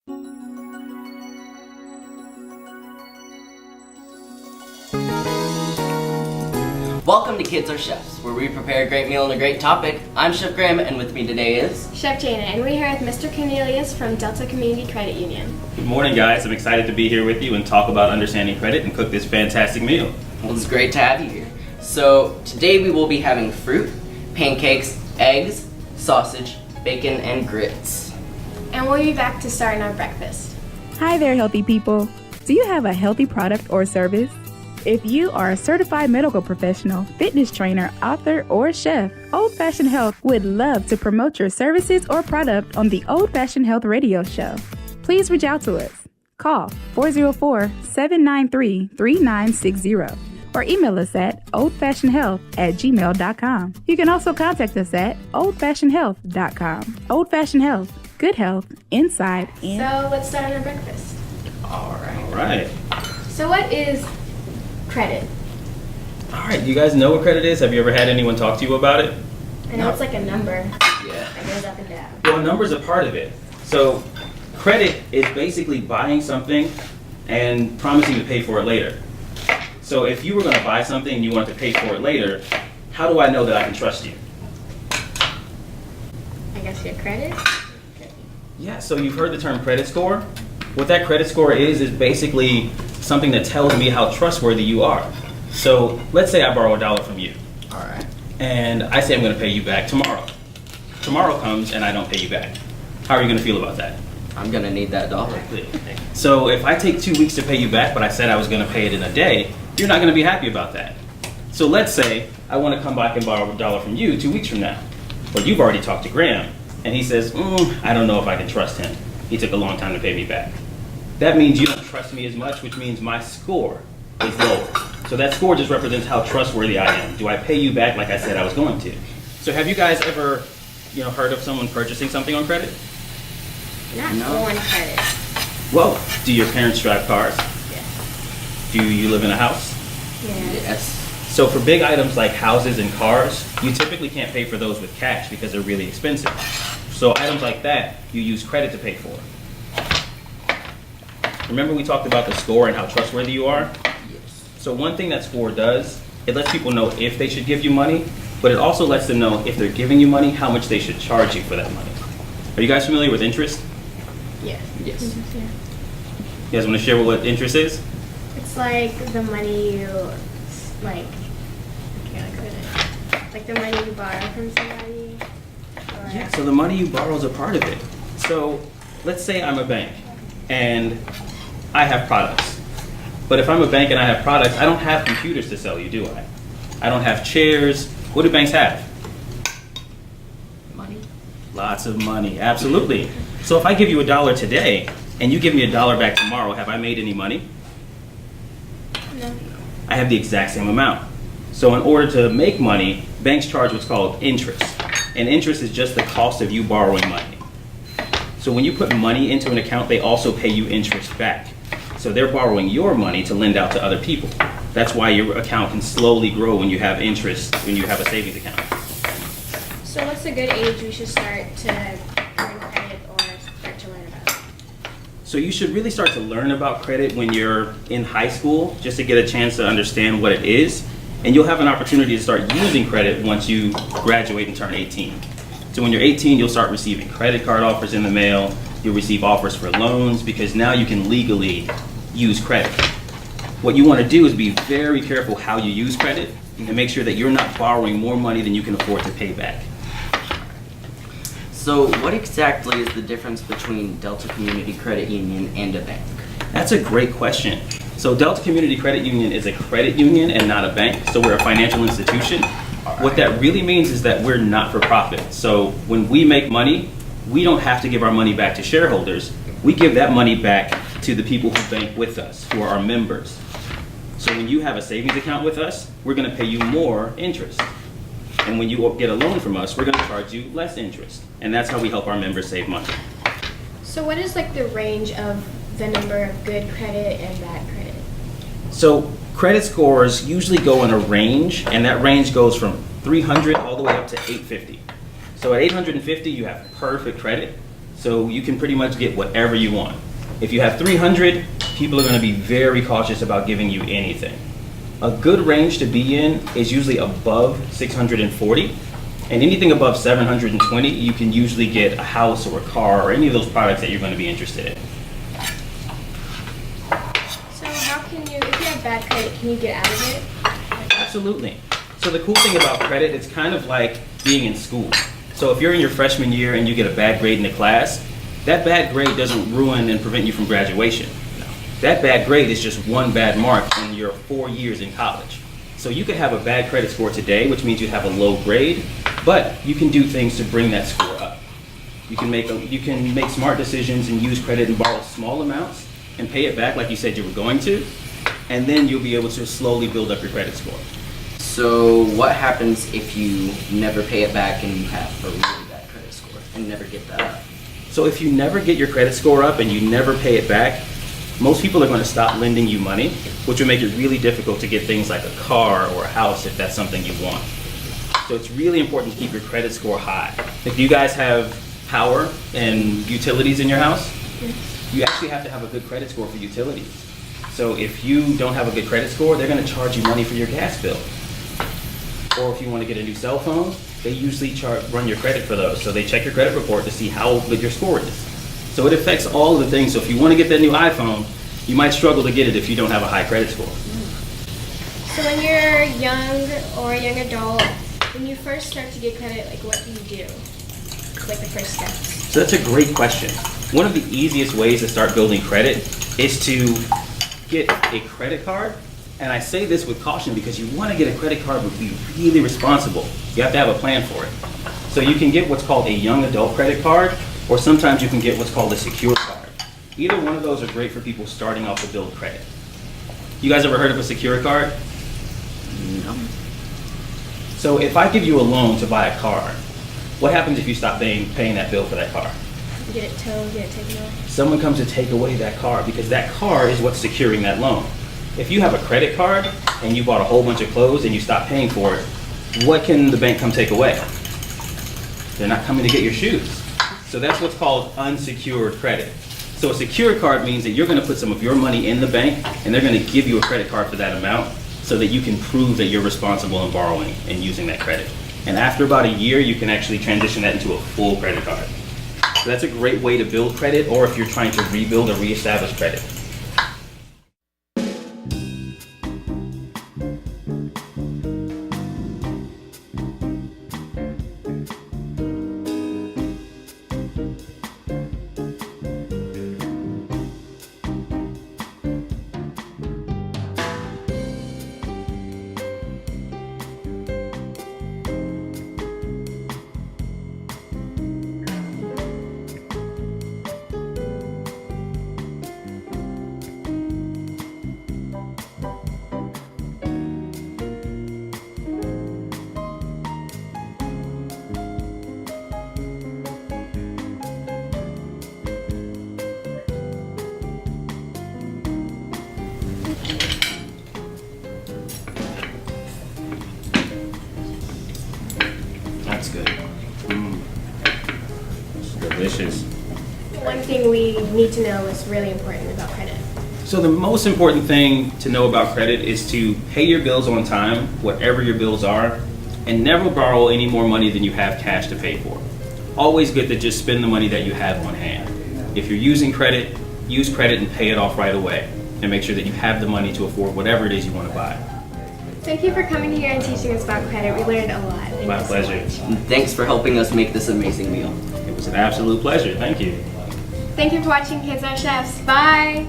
Welcome to Kids Are Chefs, where we prepare a great meal and a great topic. I'm Chef Graham, and with me today is Chef Jana, and we're here with Mr. Cornelius from Delta Community Credit Union. Good morning, guys. I'm excited to be here with you and talk about understanding credit and cook this fantastic meal. Well, it's great to have you here. So today we will be having fruit, pancakes, eggs, sausage, bacon, and grits. And we'll be back to start our breakfast. Hi there, healthy people. Do you have a healthy product or service? If you are a certified medical professional, fitness trainer, author, or chef, Old Fashioned Health would love to promote your services or product on the Old Fashioned Health radio show. Please reach out to us. Call 404-793-3960 or email us at oldfashionedhealth@gmail.com. You can also contact us at oldfashionedhealth.com. Old Fashioned Health, good health, inside and... So let's start on our breakfast. All right. So what is credit? All right. You guys know what credit is? Have you ever had anyone talk to you about it? I know it's like a number Yeah. that goes up and down. Well, numbers are part of it. So credit is basically buying something and promising to pay for it later. So if you were going to buy something and you want to pay for it later, how do I know that I can trust you? I guess your credit? Yeah, so you've heard the term credit score. What that credit score is basically something that tells me how trustworthy you are. So let's say I borrow $1 from you. All right. And I say I'm going to pay you back tomorrow. Tomorrow comes and I don't pay you back. How are you going to feel about that? I'm gonna need that dollar. So if I take 2 weeks to pay you back, but I said I was going to pay it in a day, you're not going to be happy about that. So let's say I want to come back and borrow $1 from you 2 weeks from now. But you've already talked to Graham, and he says, I don't know if I can trust him. He took a long time to pay me back. That means you don't trust me as much, which means my score is lower. So that score just represents how trustworthy I am. Do I pay you back like I said I was going to? So have you guys ever, heard of someone purchasing something on credit? Not No. on credit. Well, do your parents drive cars? Yes. Do you live in a house? Yeah. Yes. So for big items like houses and cars, you typically can't pay for those with cash because they're really expensive. So items like that, you use credit to pay for. Remember we talked about the score and how trustworthy you are? Yes. So one thing that score does, it lets people know if they should give you money, but it also lets them know if they're giving you money, how much they should charge you for that money. Are you guys familiar with interest? Yes. Yes. Yeah. You guys want to share what interest is? It's like the money you, like, like the money you borrow from somebody. Or, Yeah, so the money you borrow is a part of it. So let's say I'm a bank and I have products. But if I'm a bank and I have products, I don't have computers to sell you, do I? I don't have chairs. What do banks have? Money. Lots of money, absolutely. So if I give you $1 today and you give me $1 back tomorrow, have I made any money? No. I have the exact same amount. So in order to make money, banks charge what's called interest. And interest is just the cost of you borrowing money. So when you put money into an account, they also pay you interest back. So they're borrowing your money to lend out to other people. That's why your account can slowly grow when you have interest, when you have a savings account. So what's a good age we should start to learn credit or start to learn about it? So you should really start to learn about credit when you're in high school, just to get a chance to understand what it is. And you'll have an opportunity to start using credit once you graduate and turn 18. So when you're 18, you'll start receiving credit card offers in the mail. You'll receive offers for loans because now you can legally use credit. What you want to do is be very careful how you use credit and make sure that you're not borrowing more money than you can afford to pay back. So what exactly is the difference between Delta Community Credit Union and a bank? That's a great question. So Delta Community Credit Union is a credit union and not a bank, so we're a financial institution. What that really means is that we're not for profit. So when we make money, we don't have to give our money back to shareholders. We give that money back to the people who bank with us, who are our members. So when you have a savings account with us, we're going to pay you more interest. And when you get a loan from us, we're going to charge you less interest. And that's how we help our members save money. So what is like the range of the number of good credit and bad credit? So credit scores usually go in a range, and that range goes from 300 all the way up to 850. So at 850, you have perfect credit. So you can pretty much get whatever you want. If you have 300, people are going to be very cautious about giving you anything. A good range to be in is usually above 640, and anything above 720, you can usually get a house or a car or any of those products that you're going to be interested in. So how can you, if you have bad credit, can you get out of it? Absolutely. So the cool thing about credit, it's kind of like being in school. So if you're in your freshman year and you get a bad grade in the class, that bad grade doesn't ruin and prevent you from graduation. That bad grade is just one bad mark in your 4 years in college. So you could have a bad credit score today, which means you have a low grade, but you can do things to bring that score up. You can make smart decisions and use credit and borrow small amounts and pay it back like you said you were going to, and then you'll be able to slowly build up your credit score. So what happens if you never pay it back and you have a really bad credit score and never get that up? So if you never get your credit score up and you never pay it back, most people are going to stop lending you money, which will make it really difficult to get things like a car or a house if that's something you want. So it's really important to keep your credit score high. If you guys have power and utilities in your house, you actually have to have a good credit score for utilities. So if you don't have a good credit score, they're going to charge you money for your gas bill. Or if you want to get a new cell phone, they usually run your credit for those. So they check your credit report to see how good your score is. So it affects all of the things. So if you want to get that new iPhone, you might struggle to get it if you don't have a high credit score. So when you're young or a young adult, when you first start to get credit, like what do you do? Like the first steps. So that's a great question. One of the easiest ways to start building credit is to get a credit card. And I say this with caution because you want to get a credit card but be really responsible. You have to have a plan for it. So you can get what's called a young adult credit card, or sometimes you can get what's called a secure card. Either one of those are great for people starting off to build credit. You guys ever heard of a secure card? No. So if I give you a loan to buy a car, what happens if you stop paying that bill for that car? Get it towed, get it taken off. Someone comes to take away that car because that car is what's securing that loan. If you have a credit card and you bought a whole bunch of clothes and you stop paying for it, what can the bank come take away? They're not coming to get your shoes. So that's what's called unsecured credit. So a secure card means that you're going to put some of your money in the bank and they're going to give you a credit card for that amount so that you can prove that you're responsible in borrowing and using that credit. And after about a year, you can actually transition that into a full credit card. So that's a great way to build credit, or if you're trying to rebuild or reestablish credit. That's good. It's delicious. One thing we need to know is really important about credit. So the most important thing to know about credit is to pay your bills on time, whatever your bills are, and never borrow any more money than you have cash to pay for. Always good to just spend the money that you have on hand. If you're using credit, use credit and pay it off right away, and make sure that you have the money to afford whatever it is you want to buy. Thank you for coming here and teaching us about credit. We learned a lot. Thank My you so pleasure. much. And thanks for helping us make this amazing meal. It was an absolute pleasure. Thank you. Thank you for watching Kids Are Chefs. Bye.